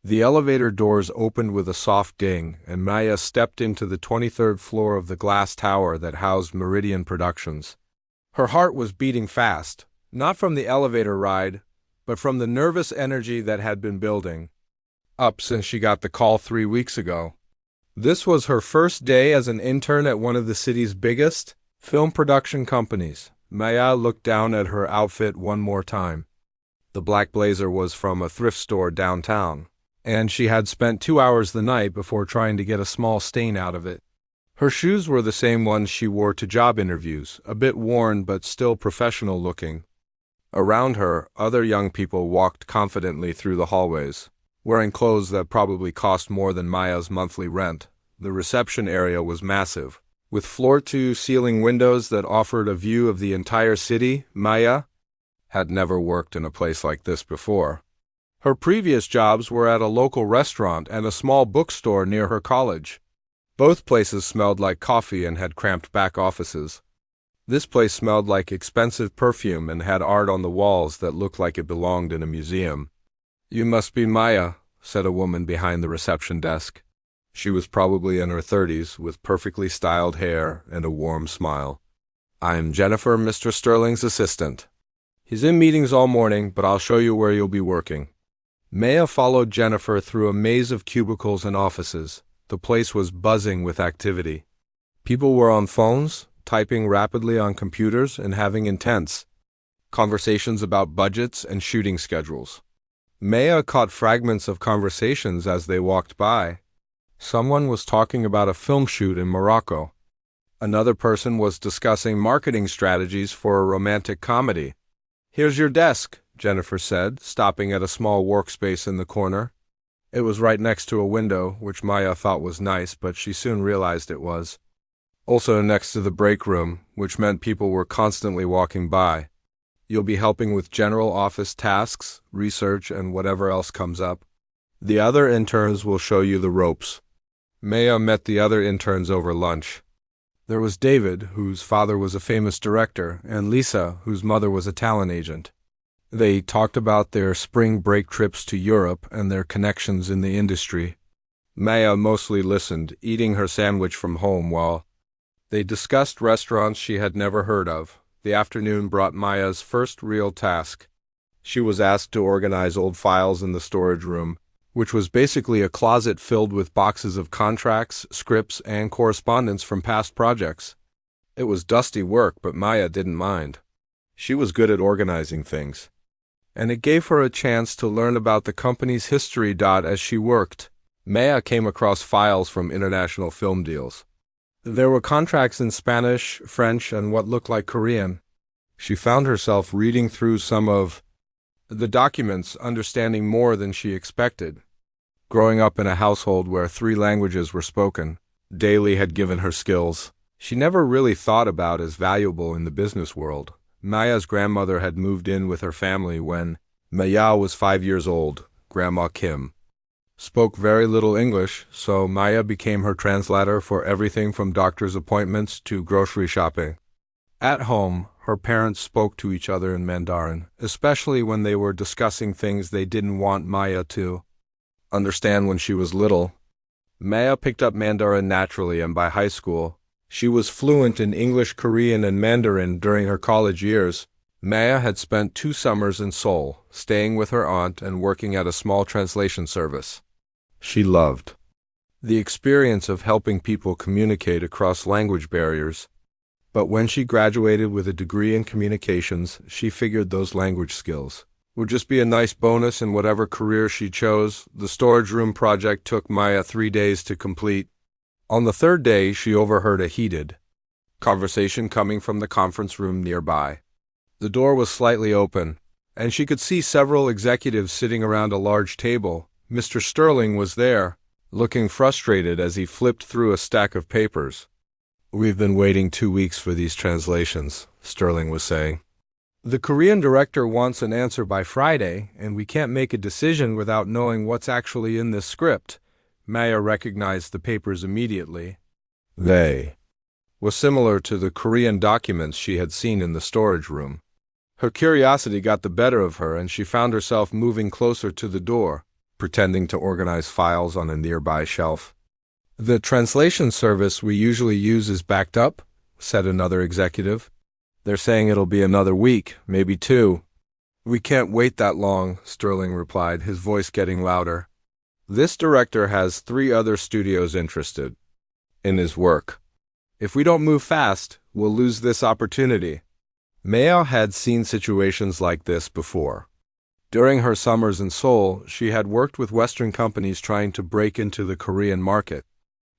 The elevator doors opened with a soft ding, and Maya stepped into the 23rd floor of the glass tower that housed Meridian Productions. Her heart was beating fast, not from the elevator ride, but from the nervous energy that had been building up since she got the call 3 weeks ago. This was her first day as an intern at one of the city's biggest film production companies. Maya looked down at her outfit one more time. The black blazer was from a thrift store downtown, and she had spent 2 hours the night before trying to get a small stain out of it. Her shoes were the same ones she wore to job interviews, a bit worn but still professional looking. Around her, other young people walked confidently through the hallways, wearing clothes that probably cost more than Maya's monthly rent. The reception area was massive, with floor-to-ceiling windows that offered a view of the entire city. Maya had never worked in a place like this before. Her previous jobs were at a local restaurant and a small bookstore near her college. Both places smelled like coffee and had cramped back offices. This place smelled like expensive perfume and had art on the walls that looked like it belonged in a museum. "You must be Maya," said a woman behind the reception desk. She was probably in her 30s, with perfectly styled hair and a warm smile. "I'm Jennifer, Mr. Sterling's assistant. He's in meetings all morning, but I'll show you where you'll be working." Maya followed Jennifer through a maze of cubicles and offices. The place was buzzing with activity. People were on phones, typing rapidly on computers, and having intense conversations about budgets and shooting schedules. Maya caught fragments of conversations as they walked by. Someone was talking about a film shoot in Morocco. Another person was discussing marketing strategies for a romantic comedy. "Here's your desk," Jennifer said, stopping at a small workspace in the corner. It was right next to a window, which Maya thought was nice, but she soon realized it was. Also next to the break room, which meant people were constantly walking by. "You'll be helping with general office tasks, research, and whatever else comes up. The other interns will show you the ropes." Maya met the other interns over lunch. There was David, whose father was a famous director, and Lisa, whose mother was a talent agent. They talked about their spring break trips to Europe and their connections in the industry. Maya mostly listened, eating her sandwich from home while they discussed restaurants she had never heard of. The afternoon brought Maya's first real task. She was asked to organize old files in the storage room, which was basically a closet filled with boxes of contracts, scripts, and correspondence from past projects. It was dusty work, but Maya didn't mind. She was good at organizing things, and it gave her a chance to learn about the company's history. As she worked, Maya came across files from international film deals. There were contracts in Spanish, French, and what looked like Korean. She found herself reading through some of the documents, understanding more than she expected. Growing up in a household where 3 languages were spoken daily had given her skills she never really thought about as valuable in the business world. Maya's grandmother had moved in with her family when Maya was 5 years old. Grandma Kim spoke very little English, so Maya became her translator for everything from doctor's appointments to grocery shopping. At home, her parents spoke to each other in Mandarin, especially when they were discussing things they didn't want Maya to understand when she was little. Maya picked up Mandarin naturally, and by high school, she was fluent in English, Korean, and Mandarin. During her college years, Maya had spent 2 summers in Seoul, staying with her aunt and working at a small translation service. She loved the experience of helping people communicate across language barriers. But when she graduated with a degree in communications, she figured those language skills would just be a nice bonus in whatever career she chose. The storage room project took Maya 3 days to complete. On the 3rd day, she overheard a heated conversation coming from the conference room nearby. The door was slightly open, and she could see several executives sitting around a large table. Mr. Sterling was there, looking frustrated as he flipped through a stack of papers. "We've been waiting 2 weeks for these translations," Sterling was saying. "The Korean director wants an answer by Friday, and we can't make a decision without knowing what's actually in this script." Maya recognized the papers immediately. They was similar to the Korean documents she had seen in the storage room. Her curiosity got the better of her, and she found herself moving closer to the door, pretending to organize files on a nearby shelf. "The translation service we usually use is backed up," said another executive. "They're saying it'll be another week, maybe 2. "We can't wait that long," Sterling replied, his voice getting louder. "This director has 3 other studios interested in his work. If we don't move fast, we'll lose this opportunity." Maya had seen situations like this before. During her summers in Seoul, she had worked with Western companies trying to break into the Korean market.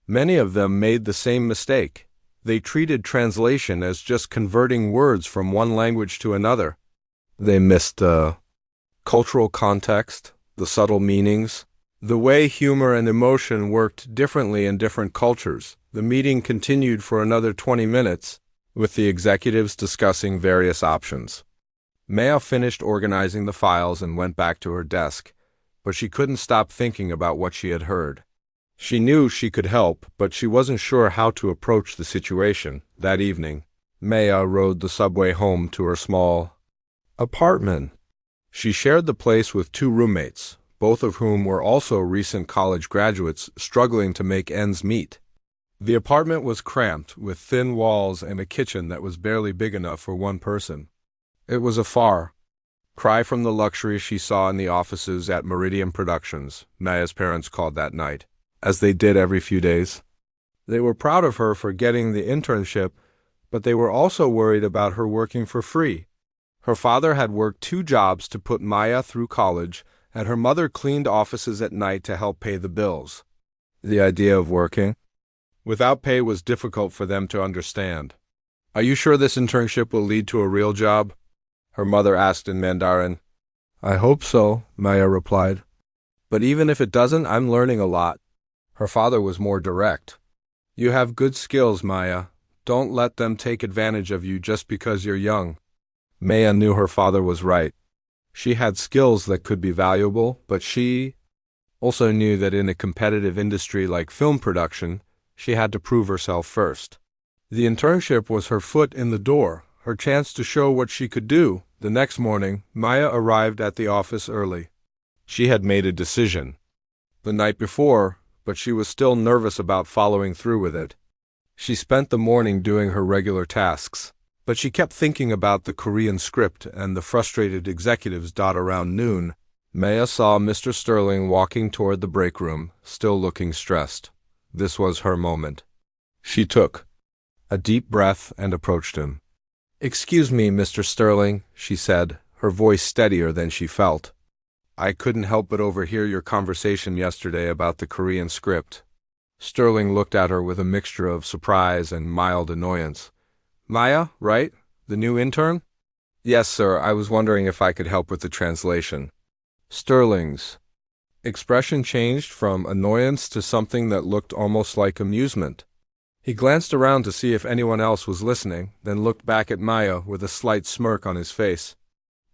Many of them made the same mistake. They treated translation as just converting words from one language to another. They missed the cultural context, the subtle meanings, the way humor and emotion worked differently in different cultures. The meeting continued for another 20 minutes, with the executives discussing various options. Maya finished organizing the files and went back to her desk, but she couldn't stop thinking about what she had heard. She knew she could help, but she wasn't sure how to approach the situation. That evening, Maya rode the subway home to her small apartment. She shared the place with 2 roommates, both of whom were also recent college graduates struggling to make ends meet. The apartment was cramped, with thin walls and a kitchen that was barely big enough for one person. It was a far cry from the luxury she saw in the offices at Meridian Productions, Maya's parents called that night, as they did every few days. They were proud of her for getting the internship, but they were also worried about her working for free. Her father had worked 2 jobs to put Maya through college, and her mother cleaned offices at night to help pay the bills. The idea of working without pay was difficult for them to understand. "Are you sure this internship will lead to a real job?" her mother asked in Mandarin. "I hope so," Maya replied. "But even if it doesn't, I'm learning a lot." Her father was more direct. "You have good skills, Maya. Don't let them take advantage of you just because you're young." Maya knew her father was right. She had skills that could be valuable, but she also knew that in a competitive industry like film production, she had to prove herself first. The internship was her foot in the door, her chance to show what she could do. The next morning, Maya arrived at the office early. She had made a decision the night before, but she was still nervous about following through with it. She spent the morning doing her regular tasks, but she kept thinking about the Korean script and the frustrated executives. Around noon, Maya saw Mr. Sterling walking toward the break room, still looking stressed. This was her moment. She took a deep breath and approached him. "Excuse me, Mr. Sterling," she said, her voice steadier than she felt. "I couldn't help but overhear your conversation yesterday about the Korean script." Sterling looked at her with a mixture of surprise and mild annoyance. "Maya, right? The new intern?" "Yes, sir. I was wondering if I could help with the translation." Sterling's expression changed from annoyance to something that looked almost like amusement. He glanced around to see if anyone else was listening, then looked back at Maya with a slight smirk on his face.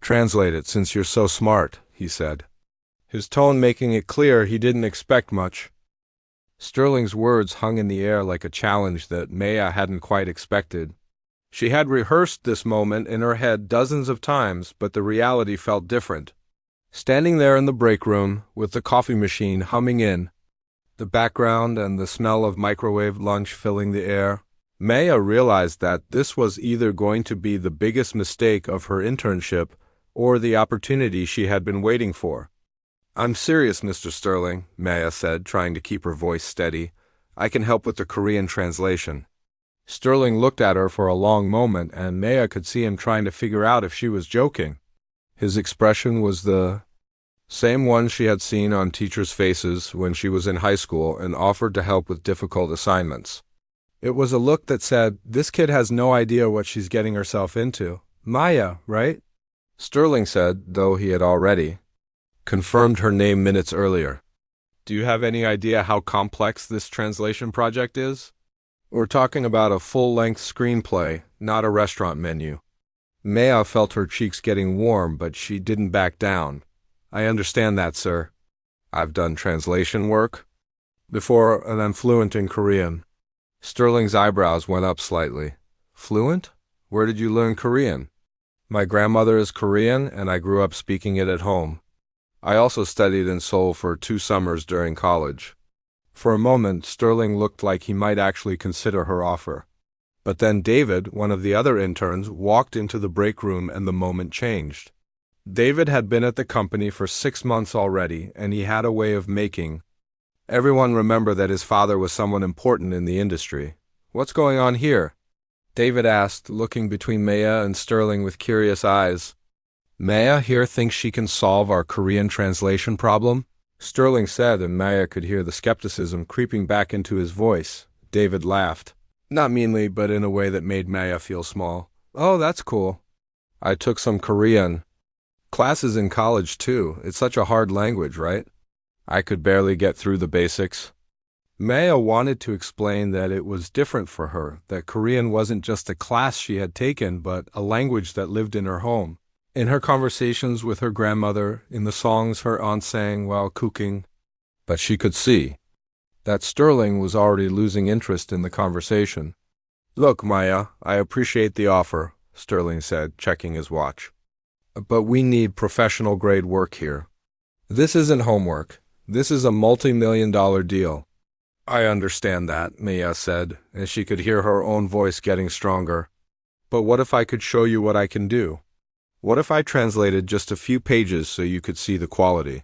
"Translate it since you're so smart," he said, his tone making it clear he didn't expect much. Sterling's words hung in the air like a challenge that Maya hadn't quite expected. She had rehearsed this moment in her head dozens of times, but the reality felt different. Standing there in the break room, with the coffee machine humming in the background and the smell of microwave lunch filling the air, Maya realized that this was either going to be the biggest mistake of her internship or the opportunity she had been waiting for. "I'm serious, Mr. Sterling," Maya said, trying to keep her voice steady. "I can help with the Korean translation." Sterling looked at her for a long moment, and Maya could see him trying to figure out if she was joking. His expression was the same one she had seen on teachers' faces when she was in high school and offered to help with difficult assignments. It was a look that said, "This kid has no idea what she's getting herself into." "Maya, right?" Sterling said, though he had already confirmed her name minutes earlier. "Do you have any idea how complex this translation project is? We're talking about a full-length screenplay, not a restaurant menu." Maya felt her cheeks getting warm, but she didn't back down. "I understand that, sir. I've done translation work before, and I'm fluent in Korean." Sterling's eyebrows went up slightly. "Fluent? Where did you learn Korean?" "My grandmother is Korean, and I grew up speaking it at home." I also studied in Seoul for 2 summers during college. For a moment, Sterling looked like he might actually consider her offer. But then David, one of the other interns, walked into the break room and the moment changed. David had been at the company for 6 months already, and he had a way of making everyone remember that his father was someone important in the industry. "What's going on here?" David asked, looking between Maya and Sterling with curious eyes. "Maya here thinks she can solve our Korean translation problem?" Sterling said, and Maya could hear the skepticism creeping back into his voice. David laughed. Not meanly, but in a way that made Maya feel small. "Oh, that's cool. I took some Korean classes in college, too. It's such a hard language, right? I could barely get through the basics." Maya wanted to explain that it was different for her, that Korean wasn't just a class she had taken, but a language that lived in her home, in her conversations with her grandmother, in the songs her aunt sang while cooking. But she could see that Sterling was already losing interest in the conversation. "Look, Maya, I appreciate the offer," Sterling said, checking his watch. "But we need professional-grade work here. This isn't homework. This is a multi-million-dollar deal." "I understand that," Maya said, and she could hear her own voice getting stronger. "But what if I could show you what I can do? What if I translated just a few pages so you could see the quality?"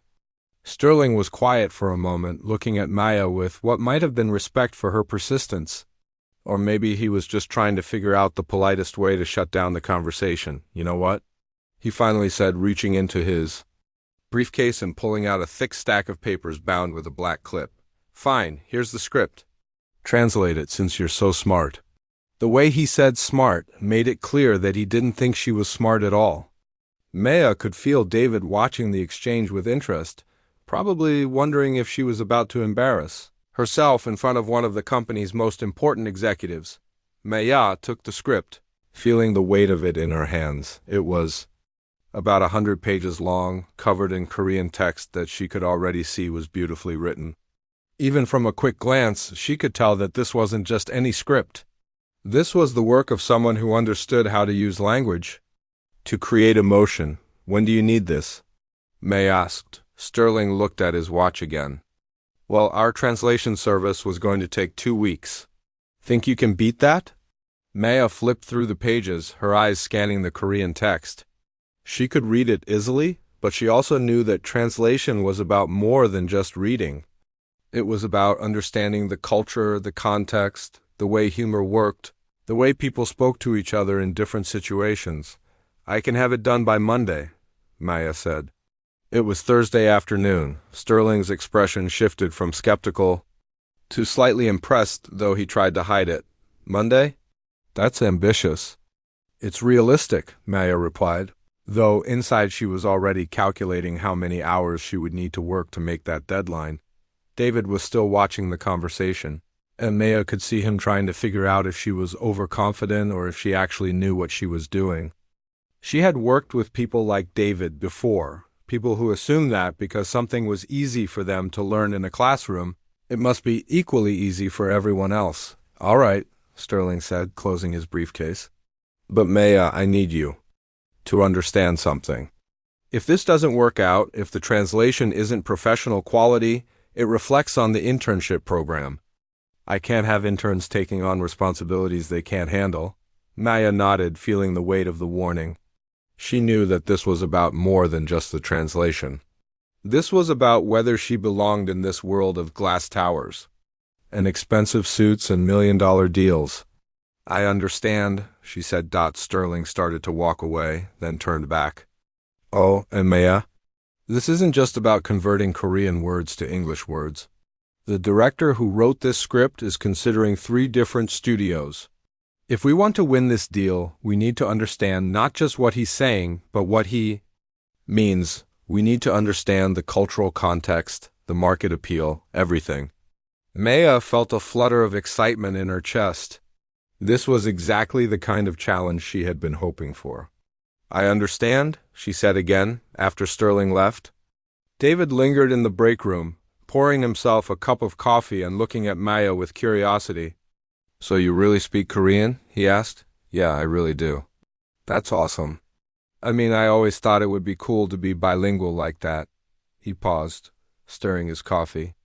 Sterling was quiet for a moment, looking at Maya with what might have been respect for her persistence. Or maybe he was just trying to figure out the politest way to shut down the conversation. "You know what?" he finally said, reaching into his briefcase and pulling out a thick stack of papers bound with a black clip. "Fine, here's the script. Translate it since you're so smart." The way he said smart made it clear that he didn't think she was smart at all. Maya could feel David watching the exchange with interest, probably wondering if she was about to embarrass herself in front of one of the company's most important executives. Maya took the script, feeling the weight of it in her hands. It was about 100 pages long, covered in Korean text that she could already see was beautifully written. Even from a quick glance, she could tell that this wasn't just any script. This was the work of someone who understood how to use language to create emotion. "When do you need this?" May asked. Sterling looked at his watch again. "Well, our translation service was going to take 2 weeks. Think you can beat that?" Maya flipped through the pages, her eyes scanning the Korean text. She could read it easily, but she also knew that translation was about more than just reading. It was about understanding the culture, the context, the way humor worked, the way people spoke to each other in different situations. "I can have it done by Monday," Maya said. It was Thursday afternoon. Sterling's expression shifted from skeptical to slightly impressed, though he tried to hide it. "Monday? That's ambitious." "It's realistic," Maya replied, though inside she was already calculating how many hours she would need to work to make that deadline. David was still watching the conversation, and Maya could see him trying to figure out if she was overconfident or if she actually knew what she was doing. She had worked with people like David before, people who assumed that because something was easy for them to learn in a classroom, it must be equally easy for everyone else. "All right," Sterling said, closing his briefcase. "But Maya, I need you to understand something. If this doesn't work out, if the translation isn't professional quality, it reflects on the internship program. I can't have interns taking on responsibilities they can't handle." Maya nodded, feeling the weight of the warning. She knew that this was about more than just the translation. This was about whether she belonged in this world of glass towers and expensive suits and million-dollar deals. "I understand," she said. Sterling started to walk away, then turned back. "Oh, and Maya, this isn't just about converting Korean words to English words. The director who wrote this script is considering 3 different studios. If we want to win this deal, we need to understand not just what he's saying, but what he means. We need to understand the cultural context, the market appeal, everything." Maya felt a flutter of excitement in her chest. This was exactly the kind of challenge she had been hoping for. "I understand," she said again, after Sterling left. David lingered in the break room, pouring himself a cup of coffee and looking at Maya with curiosity. "So you really speak Korean?" he asked. "Yeah, I really do." "That's awesome. I mean, I always thought it would be cool to be bilingual like that." He paused, stirring his coffee.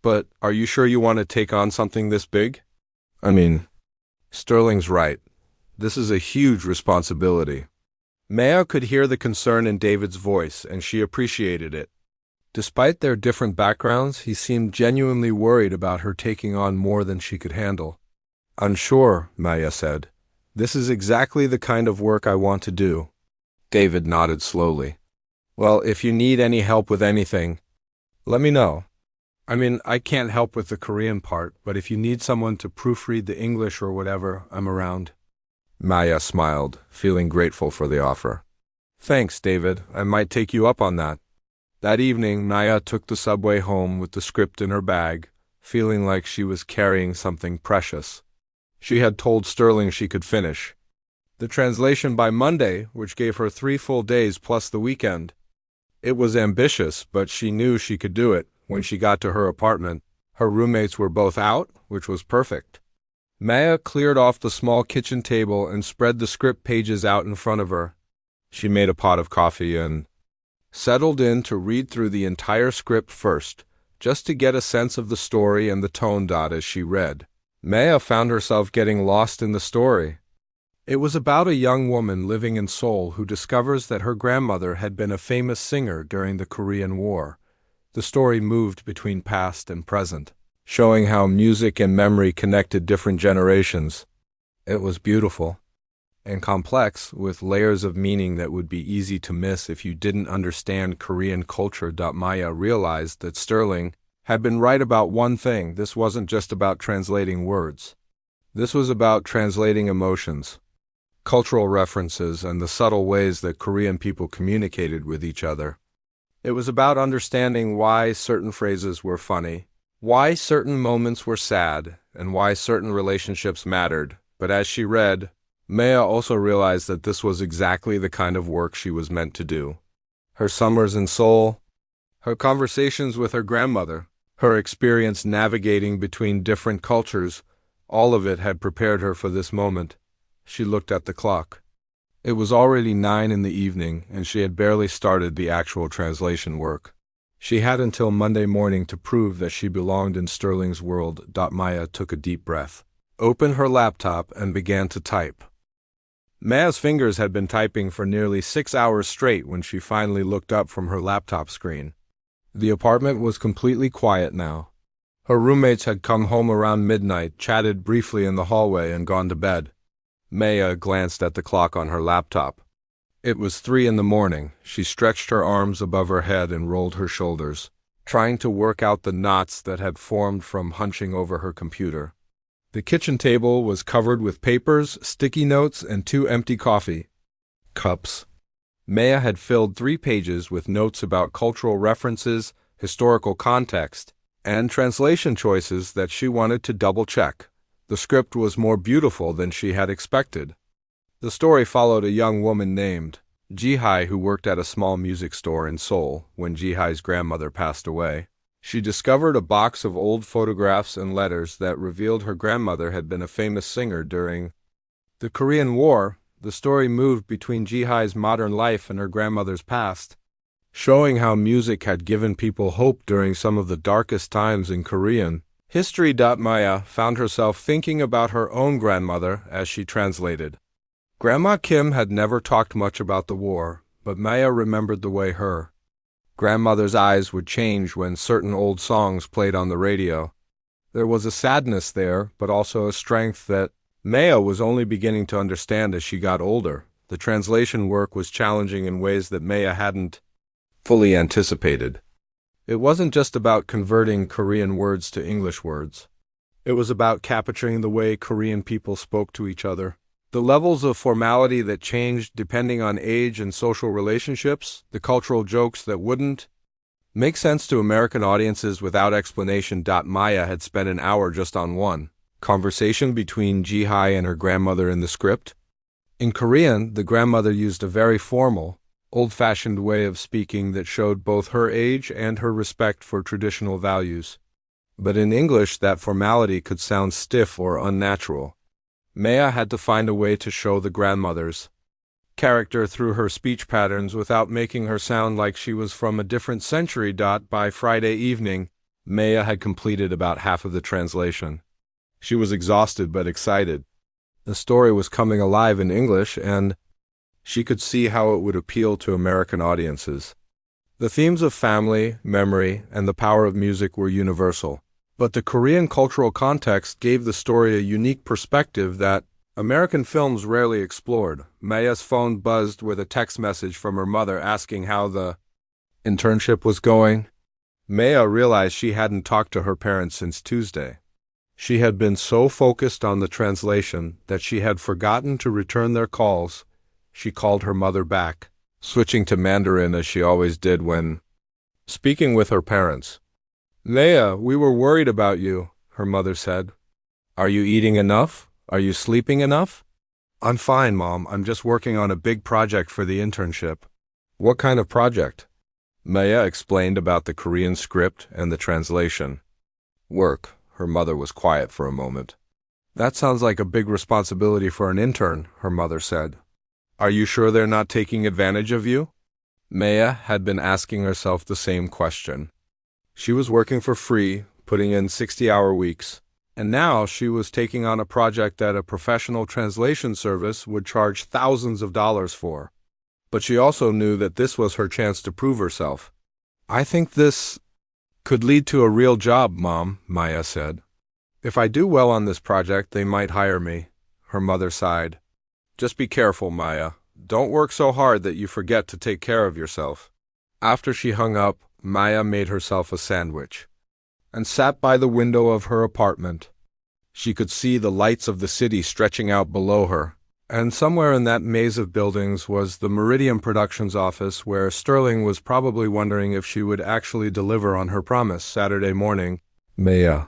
But are you sure you want to take on something this big? I mean, Sterling's right. This is a huge responsibility. Maya could hear the concern in David's voice, and she appreciated it. Despite their different backgrounds, he seemed genuinely worried about her taking on more than she could handle. Unsure, Maya said. This is exactly the kind of work I want to do. David nodded slowly. Well, if you need any help with anything, let me know. I mean, I can't help with the Korean part, but if you need someone to proofread the English or whatever, I'm around. Maya smiled, feeling grateful for the offer. Thanks, David. I might take you up on that. That evening, Maya took the subway home with the script in her bag, feeling like she was carrying something precious. She had told Sterling she could finish the translation by Monday, which gave her 3 full days plus the weekend. It was ambitious, but she knew she could do it. When she got to her apartment, her roommates were both out, which was perfect. Maya cleared off the small kitchen table and spread the script pages out in front of her. She made a pot of coffee and settled in to read through the entire script first, just to get a sense of the story and the tone as she read. Maya found herself getting lost in the story. It was about a young woman living in Seoul who discovers that her grandmother had been a famous singer during the Korean War. The story moved between past and present, showing how music and memory connected different generations. It was beautiful and complex, with layers of meaning that would be easy to miss if you didn't understand Korean culture. Maya realized that Sterling had been right about one thing. This wasn't just about translating words. This was about translating emotions, cultural references, and the subtle ways that Korean people communicated with each other. It was about understanding why certain phrases were funny, why certain moments were sad, and why certain relationships mattered. But as she read, Maya also realized that this was exactly the kind of work she was meant to do. Her summers in Seoul, her conversations with her grandmother, her experience navigating between different cultures, all of it had prepared her for this moment. She looked at the clock. It was already 9 in the evening, and she had barely started the actual translation work. She had until Monday morning to prove that she belonged in Sterling's world. Maya took a deep breath, opened her laptop, and began to type. Maya's fingers had been typing for nearly 6 hours straight when she finally looked up from her laptop screen. The apartment was completely quiet now. Her roommates had come home around midnight, chatted briefly in the hallway, and gone to bed. Maya glanced at the clock on her laptop. It was 3 in the morning. She stretched her arms above her head and rolled her shoulders, trying to work out the knots that had formed from hunching over her computer. The kitchen table was covered with papers, sticky notes, and 2 empty coffee cups. Maya had filled 3 pages with notes about cultural references, historical context, and translation choices that she wanted to double-check. The script was more beautiful than she had expected. The story followed a young woman named Ji-hai who worked at a small music store in Seoul when Ji-hai's grandmother passed away. She discovered a box of old photographs and letters that revealed her grandmother had been a famous singer during the Korean War. The story moved between Ji-hai's modern life and her grandmother's past, showing how music had given people hope during some of the darkest times in Korean history. Maya found herself thinking about her own grandmother as she translated. Grandma Kim had never talked much about the war, but Maya remembered the way her grandmother's eyes would change when certain old songs played on the radio. There was a sadness there, but also a strength that Maya was only beginning to understand as she got older. The translation work was challenging in ways that Maya hadn't fully anticipated. It wasn't just about converting Korean words to English words. It was about capturing the way Korean people spoke to each other, the levels of formality that changed depending on age and social relationships, the cultural jokes that wouldn't make sense to American audiences without explanation. Maya had spent an hour just on one conversation between Ji-hai and her grandmother in the script. In Korean, the grandmother used a very formal, old-fashioned way of speaking that showed both her age and her respect for traditional values. But in English, that formality could sound stiff or unnatural. Maya had to find a way to show the grandmother's character through her speech patterns without making her sound like she was from a different century. By Friday evening, Maya had completed about half of the translation. She was exhausted but excited. The story was coming alive in English, and she could see how it would appeal to American audiences. The themes of family, memory, and the power of music were universal, but the Korean cultural context gave the story a unique perspective that American films rarely explored. Maya's phone buzzed with a text message from her mother asking how the internship was going. Maya realized she hadn't talked to her parents since Tuesday. She had been so focused on the translation that she had forgotten to return their calls. She called her mother back, switching to Mandarin as she always did when speaking with her parents. "Maya, we were worried about you," her mother said. "Are you eating enough? Are you sleeping enough?" "I'm fine, Mom. I'm just working on a big project for the internship." "What kind of project?" Maya explained about the Korean script and the translation. "Work." Her mother was quiet for a moment. "That sounds like a big responsibility for an intern," her mother said. "Are you sure they're not taking advantage of you?" Maya had been asking herself the same question. She was working for free, putting in 60-hour weeks, and now she was taking on a project that a professional translation service would charge thousands of dollars for. But she also knew that this was her chance to prove herself. "I think this could lead to a real job, Mom," Maya said. "If I do well on this project, they might hire me," her mother sighed. "Just be careful, Maya. Don't work so hard that you forget to take care of yourself." After she hung up, Maya made herself a sandwich and sat by the window of her apartment. She could see the lights of the city stretching out below her, and somewhere in that maze of buildings was the Meridian Productions office where Sterling was probably wondering if she would actually deliver on her promise. Saturday morning, Maya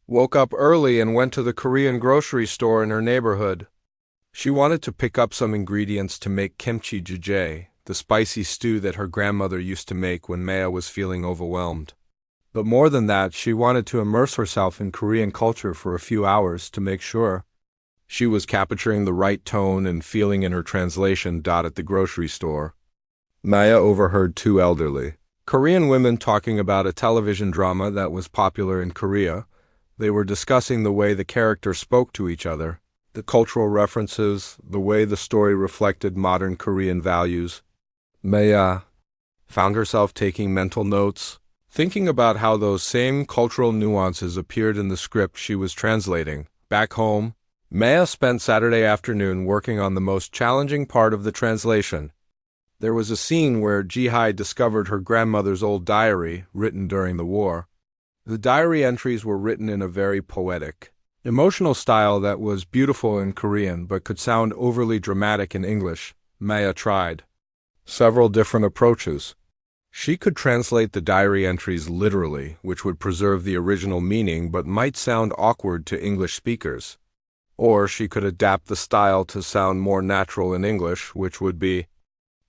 woke up early and went to the Korean grocery store in her neighborhood. She wanted to pick up some ingredients to make kimchi jjigae, the spicy stew that her grandmother used to make when Maya was feeling overwhelmed. But more than that, she wanted to immerse herself in Korean culture for a few hours to make sure she was capturing the right tone and feeling in her translation. At the grocery store, Maya overheard two elderly Korean women talking about a television drama that was popular in Korea. They were discussing the way the characters spoke to each other, the cultural references, the way the story reflected modern Korean values. Maya found herself taking mental notes, thinking about how those same cultural nuances appeared in the script she was translating. Back home, Maya spent Saturday afternoon working on the most challenging part of the translation. There was a scene where Ji-hai discovered her grandmother's old diary, written during the war. The diary entries were written in a very poetic, emotional style that was beautiful in Korean but could sound overly dramatic in English. Maya tried several different approaches. She could translate the diary entries literally, which would preserve the original meaning but might sound awkward to English speakers. Or she could adapt the style to sound more natural in English, which would be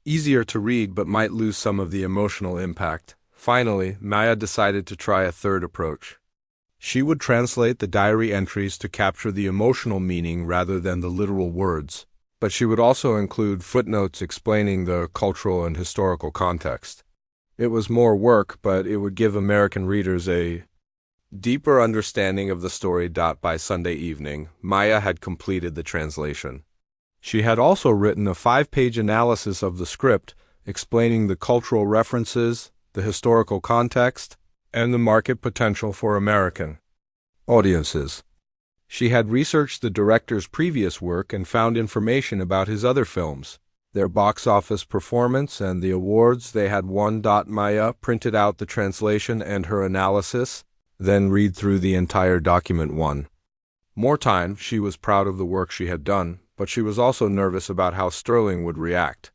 easier to read but might lose some of the emotional impact. Finally, Maya decided to try a third approach. She would translate the diary entries to capture the emotional meaning rather than the literal words, but she would also include footnotes explaining the cultural and historical context. It was more work, but it would give American readers a deeper understanding of the story. By Sunday evening, Maya had completed the translation. She had also written a 5-page analysis of the script, explaining the cultural references, the historical context, and the market potential for American audiences. She had researched the director's previous work and found information about his other films, their box office performance, and the awards they had won. Maya printed out the translation and her analysis, then read through the entire document one more time. She was proud of the work she had done, but she was also nervous about how Sterling would react.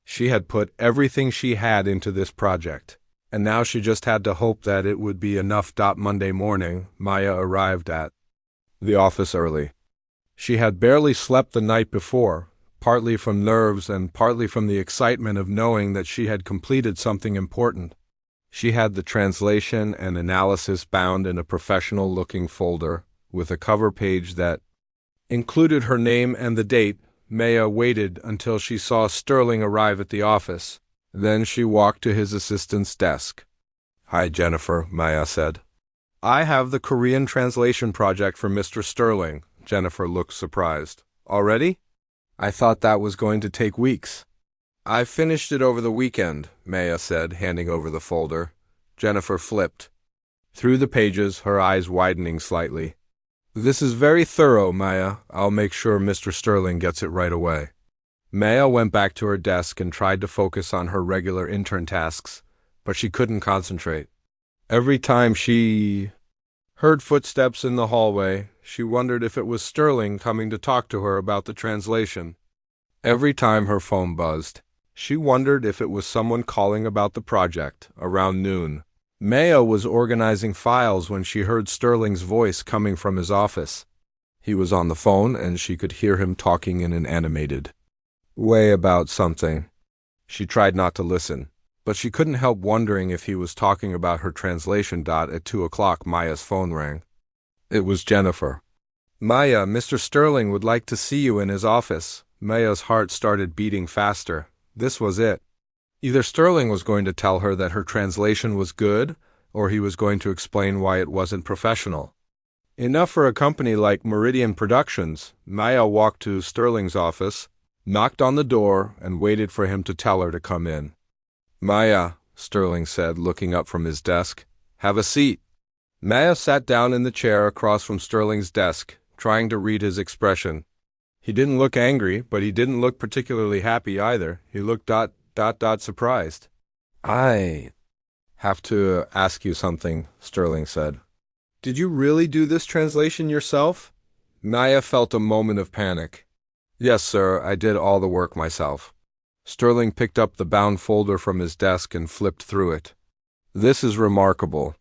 She had put everything she had into this project, and now she just had to hope that it would be enough. Monday morning, Maya arrived at the office early. She had barely slept the night before, partly from nerves and partly from the excitement of knowing that she had completed something important. She had the translation and analysis bound in a professional-looking folder with a cover page that included her name and the date, Maya waited until she saw Sterling arrive at the office. Then she walked to his assistant's desk. "Hi, Jennifer," Maya said. "I have the Korean translation project for Mr. Sterling." Jennifer looked surprised. "Already? I thought that was going to take weeks." "I finished it over the weekend," Maya said, handing over the folder. Jennifer flipped through the pages, her eyes widening slightly. "This is very thorough, Maya. I'll make sure Mr. Sterling gets it right away." Maya went back to her desk and tried to focus on her regular intern tasks, but she couldn't concentrate. Every time she heard footsteps in the hallway, she wondered if it was Sterling coming to talk to her about the translation. Every time her phone buzzed, she wondered if it was someone calling about the project. Around noon, Maya was organizing files when she heard Sterling's voice coming from his office. He was on the phone, and she could hear him talking in an animated way about something. She tried not to listen, but she couldn't help wondering if he was talking about her translation. At 2 o'clock, Maya's phone rang. It was Jennifer. "Maya, Mr. Sterling would like to see you in his office." Maya's heart started beating faster. This was it. Either Sterling was going to tell her that her translation was good, or he was going to explain why it wasn't professional. Enough for a company like Meridian Productions. Maya walked to Sterling's office, knocked on the door, and waited for him to tell her to come in. "Maya," Sterling said, looking up from his desk. "Have a seat." Maya sat down in the chair across from Sterling's desk, trying to read his expression. He didn't look angry, but he didn't look particularly happy either. He looked surprised. "I have to ask you something," Sterling said. "Did you really do this translation yourself?" Maya felt a moment of panic. "Yes, sir, I did all the work myself." Sterling picked up the bound folder from his desk and flipped through it. "This is remarkable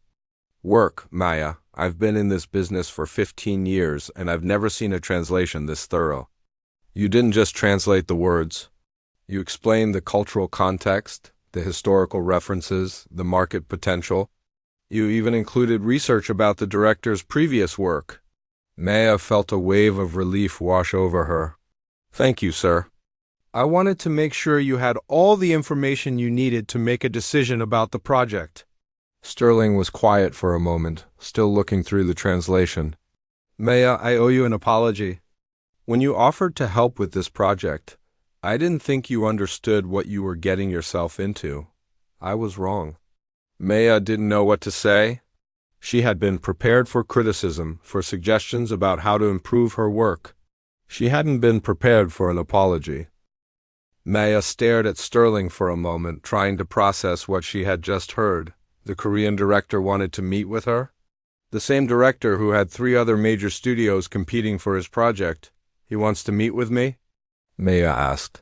work, Maya. I've been in this business for 15 years, and I've never seen a translation this thorough. You didn't just translate the words. You explained the cultural context, the historical references, the market potential. You even included research about the director's previous work." Maya felt a wave of relief wash over her. "Thank you, sir. I wanted to make sure you had all the information you needed to make a decision about the project." Sterling was quiet for a moment, still looking through the translation. "Maya, I owe you an apology. When you offered to help with this project, I didn't think you understood what you were getting yourself into. I was wrong." Maya didn't know what to say. She had been prepared for criticism, for suggestions about how to improve her work. She hadn't been prepared for an apology. Maya stared at Sterling for a moment, trying to process what she had just heard. The Korean director wanted to meet with her? The same director who had 3 other major studios competing for his project. "He wants to meet with me?" Maya asked.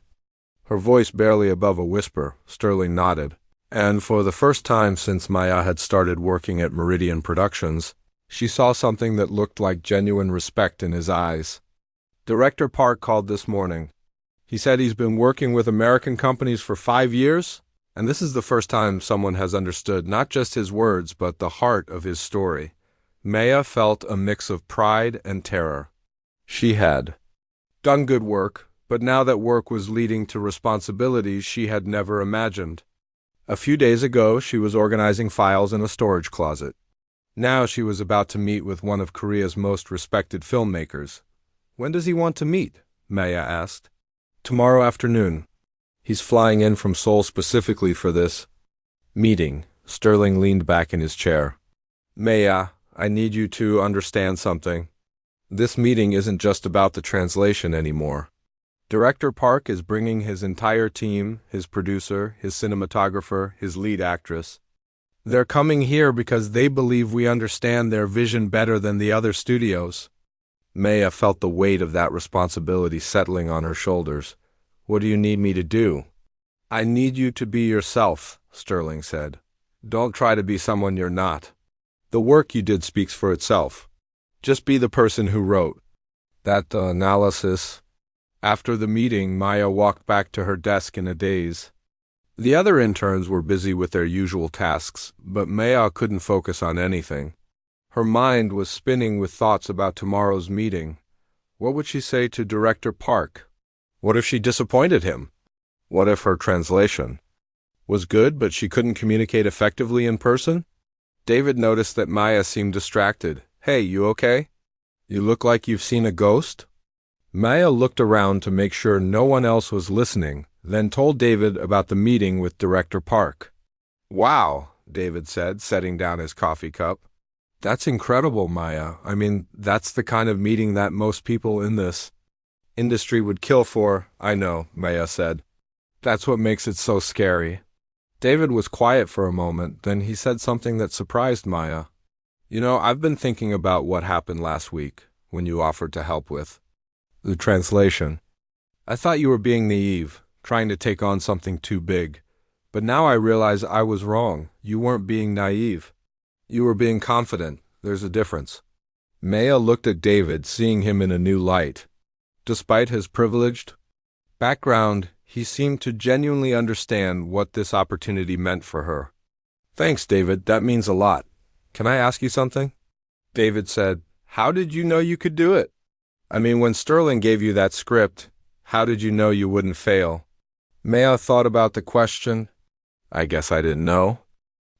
Her voice barely above a whisper. Sterling nodded. And for the first time since Maya had started working at Meridian Productions, she saw something that looked like genuine respect in his eyes. "Director Park called this morning. He said he's been working with American companies for 5 years, and this is the first time someone has understood not just his words, but the heart of his story." Maya felt a mix of pride and terror. She had done good work, but now that work was leading to responsibilities she had never imagined. A few days ago, she was organizing files in a storage closet. Now she was about to meet with one of Korea's most respected filmmakers. "When does he want to meet?" Maya asked. "Tomorrow afternoon. He's flying in from Seoul specifically for this meeting." Sterling leaned back in his chair. "Maya, I need you to understand something. This meeting isn't just about the translation anymore. Director Park is bringing his entire team, his producer, his cinematographer, his lead actress. They're coming here because they believe we understand their vision better than the other studios." Maya felt the weight of that responsibility settling on her shoulders. "What do you need me to do?" "I need you to be yourself," Sterling said. "Don't try to be someone you're not. The work you did speaks for itself. Just be the person who wrote that analysis." After the meeting, Maya walked back to her desk in a daze. The other interns were busy with their usual tasks, but Maya couldn't focus on anything. Her mind was spinning with thoughts about tomorrow's meeting. What would she say to Director Park? What if she disappointed him? What if her translation was good, but she couldn't communicate effectively in person? David noticed that Maya seemed distracted. Hey, you okay? You look like you've seen a ghost? Maya looked around to make sure no one else was listening, then told David about the meeting with Director Park. Wow, David said, setting down his coffee cup. That's incredible, Maya. I mean, that's the kind of meeting that most people in this industry would kill for. I know, Maya said. That's what makes it so scary. David was quiet for a moment, then he said something that surprised Maya. You know, I've been thinking about what happened last week, when you offered to help with the translation. I thought you were being naive, trying to take on something too big. But now I realize I was wrong. You weren't being naive. You were being confident. There's a difference. Maya looked at David, seeing him in a new light. Despite his privileged background, he seemed to genuinely understand what this opportunity meant for her. Thanks, David. That means a lot. Can I ask you something? David said, How did you know you could do it? I mean, when Sterling gave you that script, how did you know you wouldn't fail? Maya thought about the question. I guess I didn't know.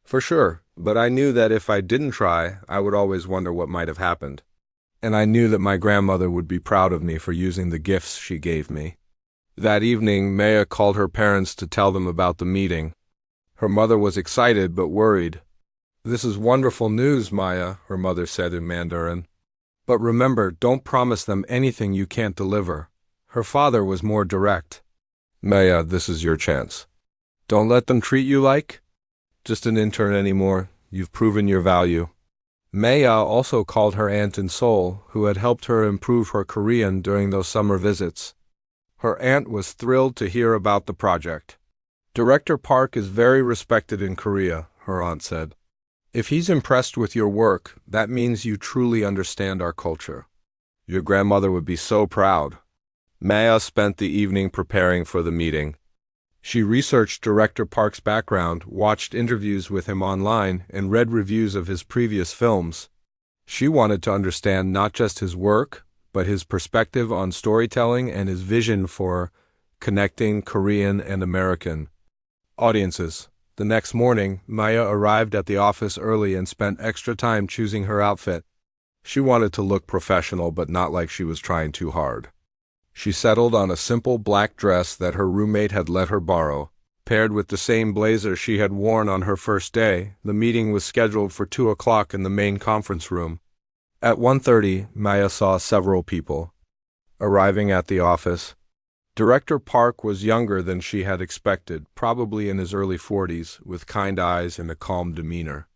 For sure, but I knew that if I didn't try, I would always wonder what might have happened. And I knew that my grandmother would be proud of me for using the gifts she gave me. That evening, Maya called her parents to tell them about the meeting. Her mother was excited but worried. This is wonderful news, Maya, her mother said in Mandarin. But remember, don't promise them anything you can't deliver. Her father was more direct. Maya, this is your chance. Don't let them treat you like just an intern anymore. You've proven your value. Maya also called her aunt in Seoul, who had helped her improve her Korean during those summer visits. Her aunt was thrilled to hear about the project. Director Park is very respected in Korea, her aunt said. If he's impressed with your work, that means you truly understand our culture. Your grandmother would be so proud. Maya spent the evening preparing for the meeting. She researched Director Park's background, watched interviews with him online, and read reviews of his previous films. She wanted to understand not just his work, but his perspective on storytelling and his vision for connecting Korean and American audiences. The next morning, Maya arrived at the office early and spent extra time choosing her outfit. She wanted to look professional, but not like she was trying too hard. She settled on a simple black dress that her roommate had let her borrow. Paired with the same blazer she had worn on her first day, the meeting was scheduled for 2 o'clock in the main conference room. At 1:30, Maya saw several people arriving at the office. Director Park was younger than she had expected, probably in his early 40s, with kind eyes and a calm demeanor.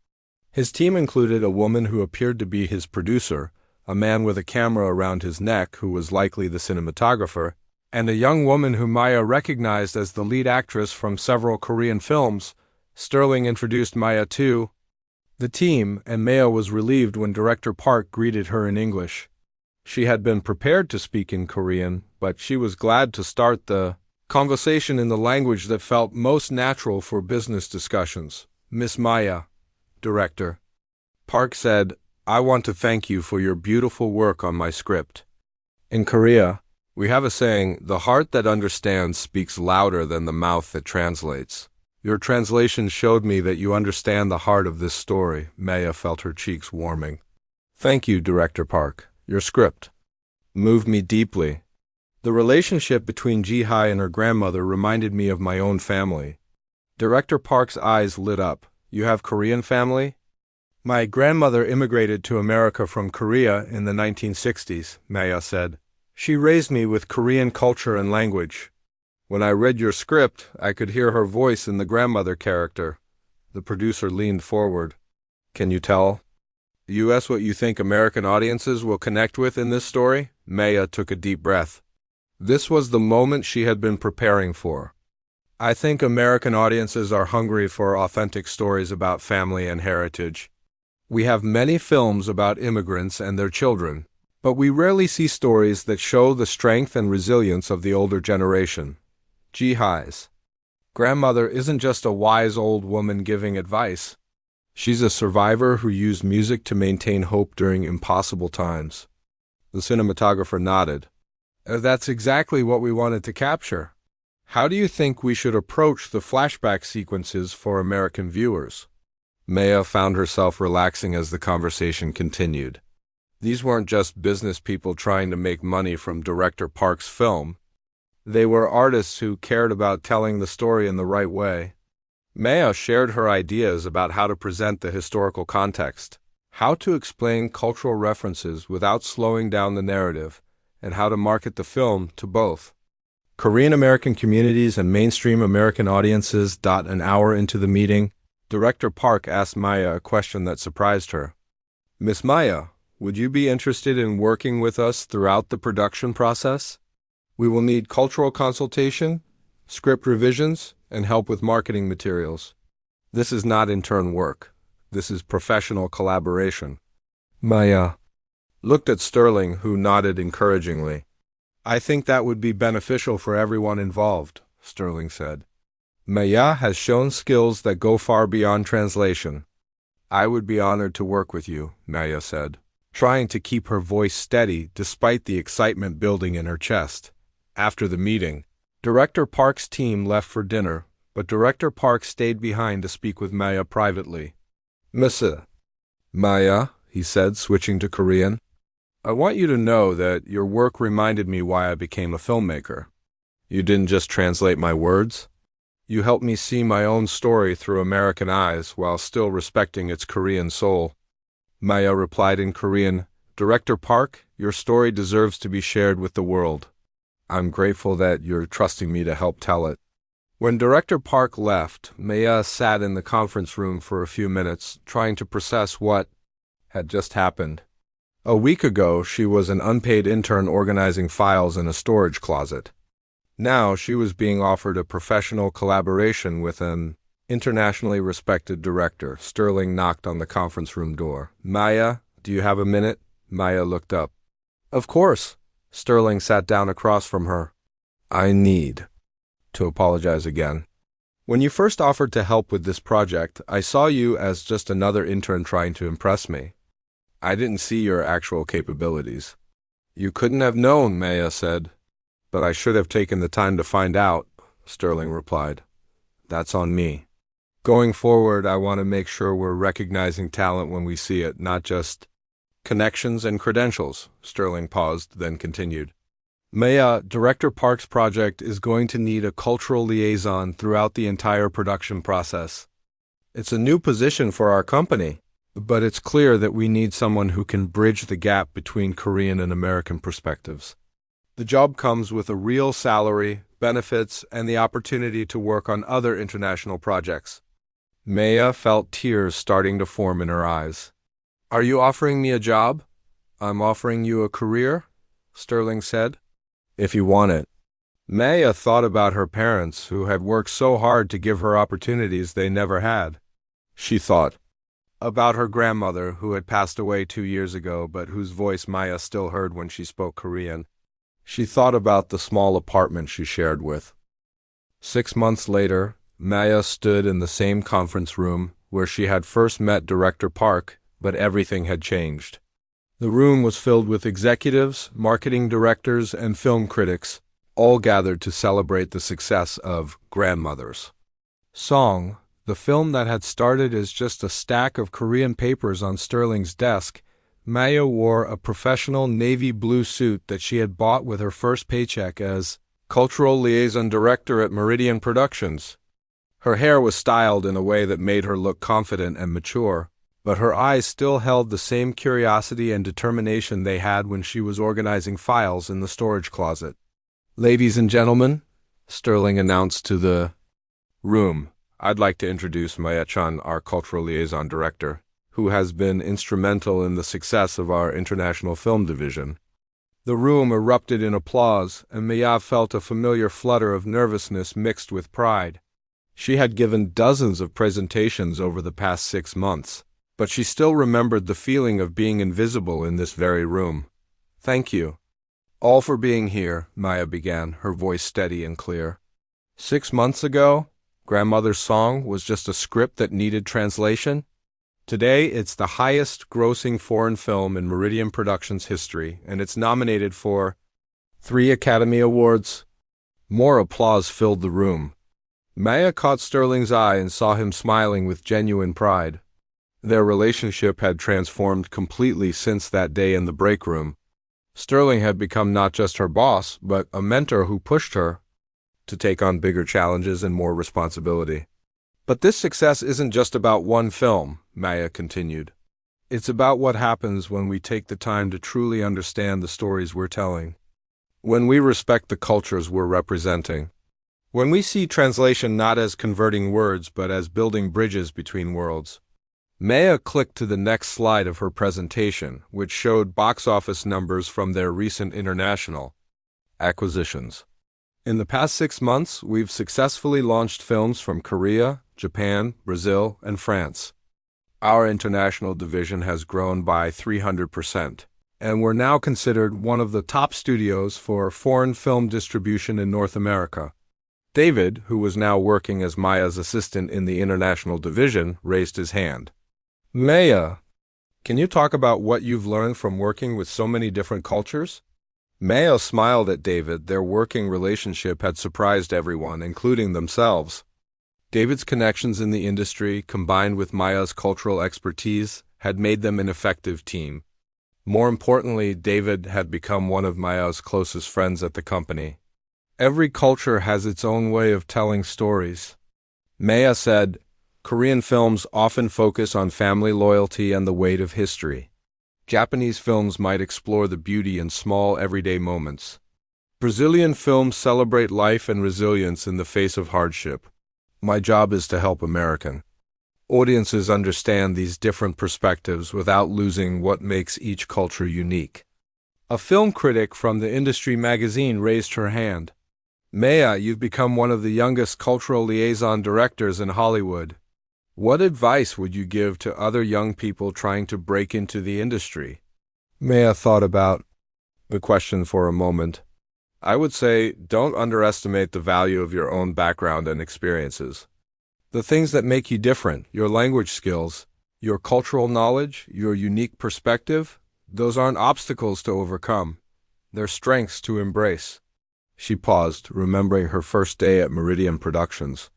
His team included a woman who appeared to be his producer, a man with a camera around his neck who was likely the cinematographer, and a young woman whom Maya recognized as the lead actress from several Korean films. Sterling introduced Maya to the team, and Maya was relieved when Director Park greeted her in English. She had been prepared to speak in Korean, but she was glad to start the conversation in the language that felt most natural for business discussions. Miss Maya, Director Park said, I want to thank you for your beautiful work on my script. In Korea, we have a saying, the heart that understands speaks louder than the mouth that translates. Your translation showed me that you understand the heart of this story. Maya felt her cheeks warming. Thank you, Director Park. Your script moved me deeply. The relationship between Ji-hai and her grandmother reminded me of my own family. Director Park's eyes lit up. You have Korean family? My grandmother immigrated to America from Korea in the 1960s, Maya said. She raised me with Korean culture and language. When I read your script, I could hear her voice in the grandmother character. The producer leaned forward. Can you tell us what you think American audiences will connect with in this story? Maya took a deep breath. This was the moment she had been preparing for. I think American audiences are hungry for authentic stories about family and heritage. We have many films about immigrants and their children, but we rarely see stories that show the strength and resilience of the older generation. Ji-hai's grandmother isn't just a wise old woman giving advice. She's a survivor who used music to maintain hope during impossible times. The cinematographer nodded. That's exactly what we wanted to capture. How do you think we should approach the flashback sequences for American viewers? Maya found herself relaxing as the conversation continued. These weren't just business people trying to make money from Director Park's film. They were artists who cared about telling the story in the right way. Maya shared her ideas about how to present the historical context, how to explain cultural references without slowing down the narrative, and how to market the film to both Korean American communities and mainstream American audiences. An hour into the meeting, Director Park asked Maya a question that surprised her. Miss Maya, would you be interested in working with us throughout the production process? We will need cultural consultation, script revisions, and help with marketing materials. This is not intern work. This is professional collaboration. Maya looked at Sterling, who nodded encouragingly. I think that would be beneficial for everyone involved, Sterling said. Maya has shown skills that go far beyond translation. I would be honored to work with you, Maya said, trying to keep her voice steady despite the excitement building in her chest. After the meeting, Director Park's team left for dinner, but Director Park stayed behind to speak with Maya privately. Miss Maya, he said, switching to Korean, I want you to know that your work reminded me why I became a filmmaker. You didn't just translate my words. You helped me see my own story through American eyes while still respecting its Korean soul. Maya replied in Korean, Director Park, your story deserves to be shared with the world. I'm grateful that you're trusting me to help tell it. When Director Park left, Maya sat in the conference room for a few minutes, trying to process what had just happened. A week ago, she was an unpaid intern organizing files in a storage closet. Now she was being offered a professional collaboration with an internationally respected director. Sterling knocked on the conference room door. Maya, do you have a minute? Maya looked up. Of course. Sterling sat down across from her. I need to apologize again. When you first offered to help with this project, I saw you as just another intern trying to impress me. I didn't see your actual capabilities. You couldn't have known, Maya said. But I should have taken the time to find out, Sterling replied. That's on me. Going forward, I want to make sure we're recognizing talent when we see it, not just connections and credentials. Sterling paused, then continued. Maya, Director Park's project is going to need a cultural liaison throughout the entire production process. It's a new position for our company, but it's clear that we need someone who can bridge the gap between Korean and American perspectives. The job comes with a real salary, benefits, and the opportunity to work on other international projects. Maya felt tears starting to form in her eyes. Are you offering me a job? I'm offering you a career, Sterling said. If you want it. Maya thought about her parents, who had worked so hard to give her opportunities they never had. She thought about her grandmother, who had passed away 2 years ago, but whose voice Maya still heard when she spoke Korean. She thought about the small apartment she shared with. 6 months later, Maya stood in the same conference room where she had first met Director Park, but everything had changed. The room was filled with executives, marketing directors, and film critics, all gathered to celebrate the success of Grandmothers. Song, the film that had started as just a stack of Korean papers on Sterling's desk, Maya wore a professional navy blue suit that she had bought with her first paycheck as Cultural Liaison Director at Meridian Productions. Her hair was styled in a way that made her look confident and mature, but her eyes still held the same curiosity and determination they had when she was organizing files in the storage closet. Ladies and gentlemen, Sterling announced to the room, I'd like to introduce Maya Chun, our Cultural Liaison Director, who has been instrumental in the success of our international film division. The room erupted in applause, and Maya felt a familiar flutter of nervousness mixed with pride. She had given dozens of presentations over the past 6 months, but she still remembered the feeling of being invisible in this very room. Thank you all for being here, Maya began, her voice steady and clear. 6 months ago, Grandmother's Song was just a script that needed translation. Today, it's the highest-grossing foreign film in Meridian Productions history, and it's nominated for 3 Academy Awards. More applause filled the room. Maya caught Sterling's eye and saw him smiling with genuine pride. Their relationship had transformed completely since that day in the break room. Sterling had become not just her boss, but a mentor who pushed her to take on bigger challenges and more responsibility. But this success isn't just about one film, Maya continued. It's about what happens when we take the time to truly understand the stories we're telling. When we respect the cultures we're representing. When we see translation not as converting words, but as building bridges between worlds. Maya clicked to the next slide of her presentation, which showed box office numbers from their recent international acquisitions. In the past 6 months, we've successfully launched films from Korea, Japan, Brazil, and France. Our international division has grown by 300%, and we're now considered one of the top studios for foreign film distribution in North America. David, who was now working as Maya's assistant in the international division, raised his hand. Maya, can you talk about what you've learned from working with so many different cultures? Maya smiled at David. Their working relationship had surprised everyone, including themselves. David's connections in the industry, combined with Maya's cultural expertise, had made them an effective team. More importantly, David had become one of Maya's closest friends at the company. Every culture has its own way of telling stories. Maya said, Korean films often focus on family loyalty and the weight of history. Japanese films might explore the beauty in small everyday moments. Brazilian films celebrate life and resilience in the face of hardship. My job is to help American audiences understand these different perspectives without losing what makes each culture unique. A film critic from the industry magazine raised her hand. Maya, you've become one of the youngest cultural liaison directors in Hollywood. What advice would you give to other young people trying to break into the industry? Maya thought about the question for a moment. I would say, don't underestimate the value of your own background and experiences. The things that make you different, your language skills, your cultural knowledge, your unique perspective, those aren't obstacles to overcome. They're strengths to embrace. She paused, remembering her first day at Meridian Productions.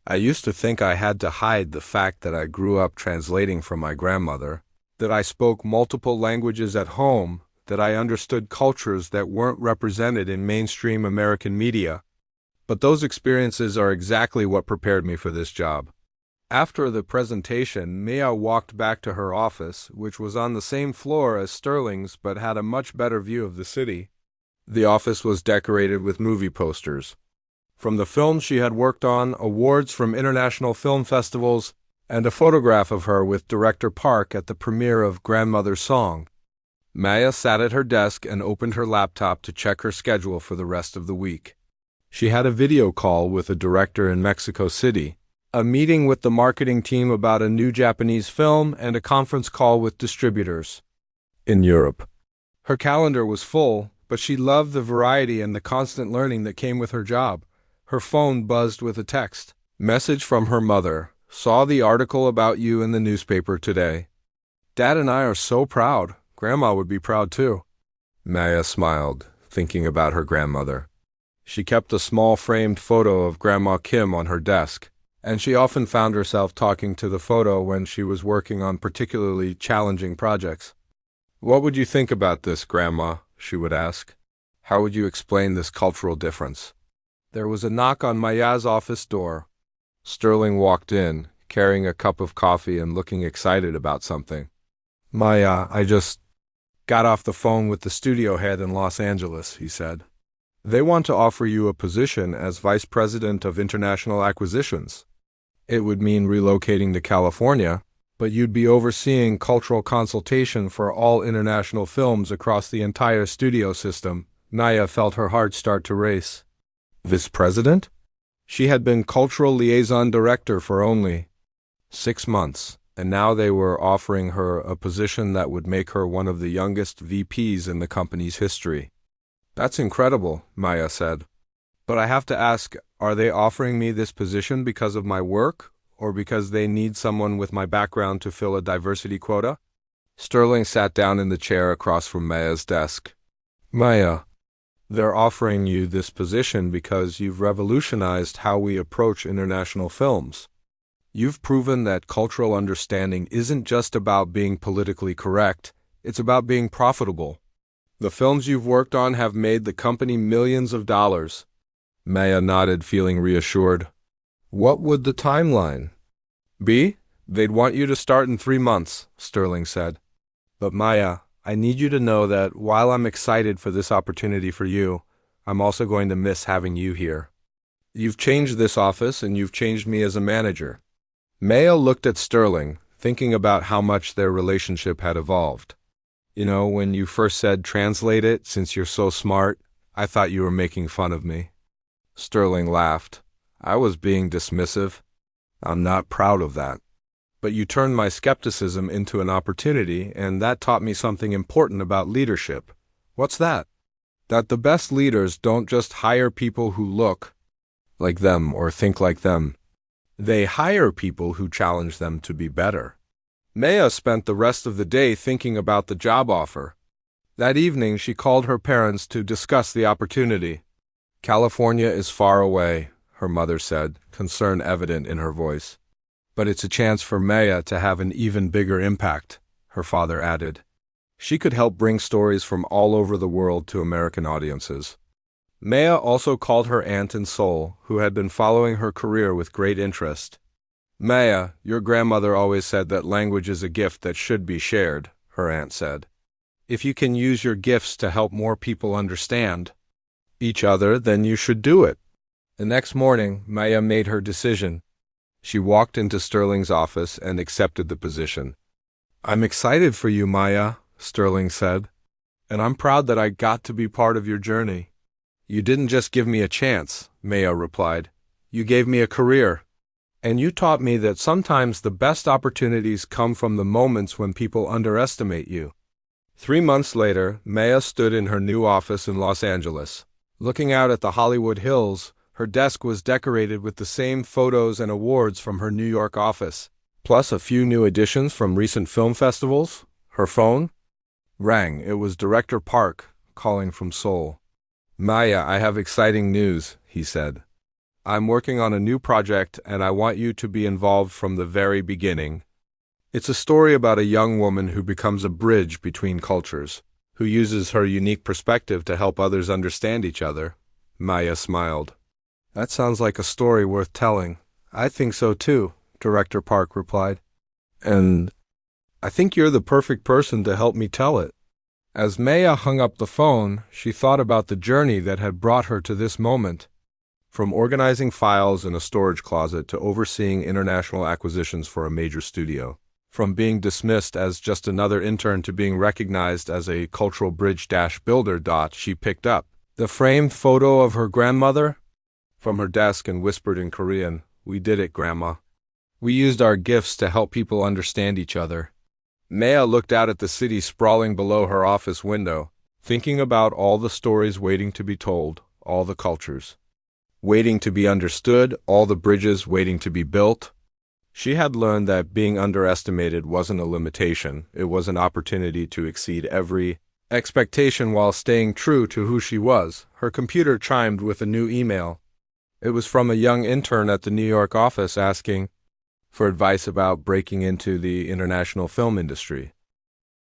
I used to think I had to hide the fact that I grew up translating from my grandmother, that I spoke multiple languages at home, that I understood cultures that weren't represented in mainstream American media. But those experiences are exactly what prepared me for this job. After the presentation, Maya walked back to her office, which was on the same floor as Sterling's but had a much better view of the city. The office was decorated with movie posters. From the films she had worked on, awards from international film festivals, and a photograph of her with Director Park at the premiere of Grandmother's Song. Maya sat at her desk and opened her laptop to check her schedule for the rest of the week. She had a video call with a director in Mexico City, a meeting with the marketing team about a new Japanese film, and a conference call with distributors in Europe. Her calendar was full, but she loved the variety and the constant learning that came with her job. Her phone buzzed with a text. Message from her mother. Saw the article about you in the newspaper today. Dad and I are so proud. Grandma would be proud too. Maya smiled, thinking about her grandmother. She kept a small framed photo of Grandma Kim on her desk, and she often found herself talking to the photo when she was working on particularly challenging projects. What would you think about this, Grandma? She would ask. How would you explain this cultural difference? There was a knock on Maya's office door. Sterling walked in, carrying a cup of coffee and looking excited about something. Maya, I just got off the phone with the studio head in Los Angeles, he said. They want to offer you a position as Vice President of International Acquisitions. It would mean relocating to California, but you'd be overseeing cultural consultation for all international films across the entire studio system. Maya felt her heart start to race. Vice President? She had been Cultural Liaison Director for only 6 months. And now they were offering her a position that would make her one of the youngest VPs in the company's history. That's incredible, Maya said. But I have to ask, are they offering me this position because of my work, or because they need someone with my background to fill a diversity quota? Sterling sat down in the chair across from Maya's desk. Maya, They're offering you this position because you've revolutionized how we approach international films. You've proven that cultural understanding isn't just about being politically correct, it's about being profitable. The films you've worked on have made the company millions of dollars. Maya nodded, feeling reassured. What would the timeline be? They'd want you to start in 3 months, Sterling said. But Maya, I need you to know that while I'm excited for this opportunity for you, I'm also going to miss having you here. You've changed this office and you've changed me as a manager. Maya looked at Sterling, thinking about how much their relationship had evolved. You know, when you first said translate it, since you're so smart, I thought you were making fun of me. Sterling laughed. I was being dismissive. I'm not proud of that. But you turned my skepticism into an opportunity, and that taught me something important about leadership. What's that? That the best leaders don't just hire people who look like them or think like them. They hire people who challenge them to be better. Maya spent the rest of the day thinking about the job offer. That evening, she called her parents to discuss the opportunity. California is far away, her mother said, concern evident in her voice. But it's a chance for Maya to have an even bigger impact, her father added. She could help bring stories from all over the world to American audiences. Maya also called her aunt in Seoul, who had been following her career with great interest. Maya, your grandmother always said that language is a gift that should be shared, her aunt said. If you can use your gifts to help more people understand each other, then you should do it. The next morning, Maya made her decision. She walked into Sterling's office and accepted the position. I'm excited for you, Maya, Sterling said. And I'm proud that I got to be part of your journey. You didn't just give me a chance, Maya replied. You gave me a career. And you taught me that sometimes the best opportunities come from the moments when people underestimate you. 3 months later, Maya stood in her new office in Los Angeles. Looking out at the Hollywood Hills, her desk was decorated with the same photos and awards from her New York office, plus a few new additions from recent film festivals. Her phone rang. It was Director Park, calling from Seoul. Maya, I have exciting news, he said. I'm working on a new project and I want you to be involved from the very beginning. It's a story about a young woman who becomes a bridge between cultures, who uses her unique perspective to help others understand each other. Maya smiled. That sounds like a story worth telling. I think so too, Director Park replied. And I think you're the perfect person to help me tell it. As Maya hung up the phone, she thought about the journey that had brought her to this moment. From organizing files in a storage closet to overseeing international acquisitions for a major studio. From being dismissed as just another intern to being recognized as a cultural bridge-builder. She picked up the framed photo of her grandmother from her desk and whispered in Korean, "We did it, Grandma. We used our gifts to help people understand each other." Maya looked out at the city sprawling below her office window, thinking about all the stories waiting to be told, all the cultures waiting to be understood, all the bridges waiting to be built. She had learned that being underestimated wasn't a limitation, it was an opportunity to exceed every expectation while staying true to who she was. Her computer chimed with a new email. It was from a young intern at the New York office asking for advice about breaking into the international film industry.